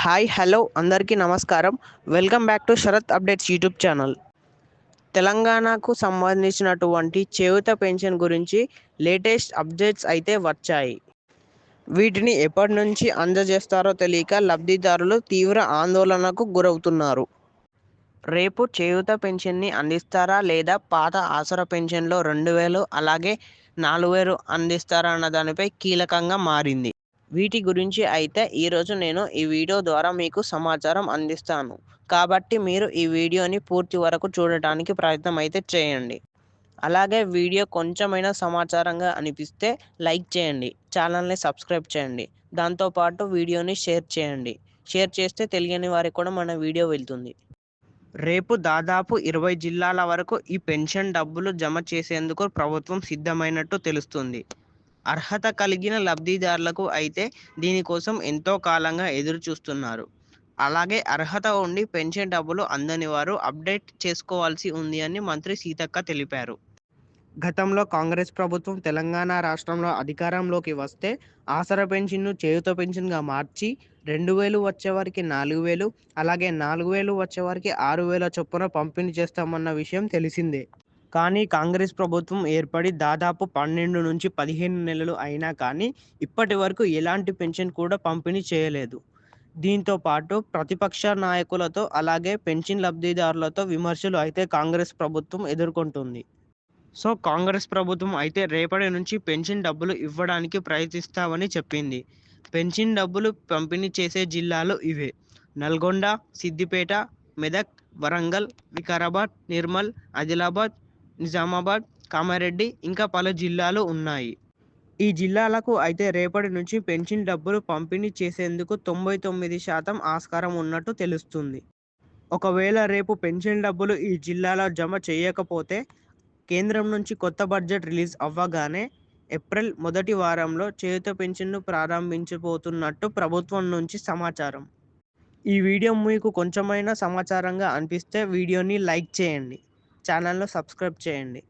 Hi hello అందరికీ నమస్కారం. Welcome back to Sharath updates YouTube channel. తెలంగాణకు సంబంధించినటువంటి చేయూత పెన్షన్ గురించి లేటెస్ట్ అప్డేట్స్ అయితే వచ్చాయి. వీటిని ఎప్పటి నుంచి అందజేస్తారో తెలియక లబ్ధిదారులు తీవ్ర ఆందోళనకు గురవుతున్నారు. రేపు చేయూత పెన్షన్ని అందిస్తారా లేదా పాత ఆసరా పెన్షన్లో 2000 అలాగే 4000 అందిస్తారా అన్న దానిపై కీలకంగా మారింది. వీటి గురించి అయితే ఈరోజు నేను ఈ వీడియో ద్వారా మీకు సమాచారం అందిస్తాను. కాబట్టి మీరు ఈ వీడియోని పూర్తి వరకు చూడటానికి ప్రయత్నం అయితే చేయండి. అలాగే వీడియో కొంచెమైనా సమాచారంగా అనిపిస్తే లైక్ చేయండి, ఛానల్ని సబ్స్క్రైబ్ చేయండి, దాంతోపాటు వీడియోని షేర్ చేయండి. షేర్ చేస్తే తెలియని వారికి కూడా మన వీడియో వెళ్తుంది. రేపు దాదాపు 20 జిల్లాల వరకు ఈ పెన్షన్ డబ్బులు జమ చేసేందుకు ప్రభుత్వం సిద్ధమైనట్టు తెలుస్తుంది. అర్హత కలిగిన లబ్ధిదారులకు అయితే దీనికోసం ఎంతో కాలంగా ఎదురు చూస్తున్నారు. అలాగే అర్హత ఉండి పెన్షన్ డబ్బులు అందని వారు అప్డేట్ చేసుకోవాల్సి ఉంది అని మంత్రి సీతక్క తెలిపారు. గతంలో కాంగ్రెస్ ప్రభుత్వం తెలంగాణ రాష్ట్రంలో అధికారంలోకి వస్తే ఆసరా పెన్షన్ను చేయూత పెన్షన్గా మార్చి 2000 వచ్చేవారికి 4000, అలాగే 4000 వచ్చేవారికి 6000 చొప్పున పంపిణీ చేస్తామన్న విషయం తెలిసిందే. కానీ కాంగ్రెస్ ప్రభుత్వం ఏర్పడి దాదాపు 12 నుంచి 15 నెలలు అయినా కానీ ఇప్పటి వరకు ఎలాంటి పెన్షన్ కూడా పంపిణీ చేయలేదు. దీంతో పాటు ప్రతిపక్ష నాయకులతో అలాగే పెన్షన్ లబ్ధిదారులతో విమర్శలు అయితే కాంగ్రెస్ ప్రభుత్వం ఎదుర్కొంటుంది. సో కాంగ్రెస్ ప్రభుత్వం అయితే రేపటి నుంచి పెన్షన్ డబ్బులు ఇవ్వడానికి ప్రయత్నిస్తామని చెప్పింది. పెన్షన్ డబ్బులు పంపిణీ చేసే జిల్లాలు ఇవే: నల్గొండ, సిద్దిపేట, మెదక్, వరంగల్, వికారాబాద్, నిర్మల్, ఆదిలాబాద్, నిజామాబాద్, కామారెడ్డి ఇంకా పలు జిల్లాలు ఉన్నాయి. ఈ జిల్లాలకు అయితే రేపటి నుంచి పెన్షన్ డబ్బులు పంపిణీ చేసేందుకు 99% ఆస్కారం ఉన్నట్టు తెలుస్తుంది. ఒకవేళ రేపు పెన్షన్ డబ్బులు ఈ జిల్లాలో జమ చేయకపోతే కేంద్రం నుంచి కొత్త బడ్జెట్ రిలీజ్ అవ్వగానే ఏప్రిల్ మొదటి వారంలో చేయూత పెన్షన్ను ప్రారంభించబోతున్నట్టు ప్రభుత్వం నుంచి సమాచారం. ఈ వీడియో మీకు కొంచెమైనా సమాచారంగా అనిపిస్తే వీడియోని లైక్ చేయండి, ఛానల్ను సబ్స్క్రైబ్ చేయండి.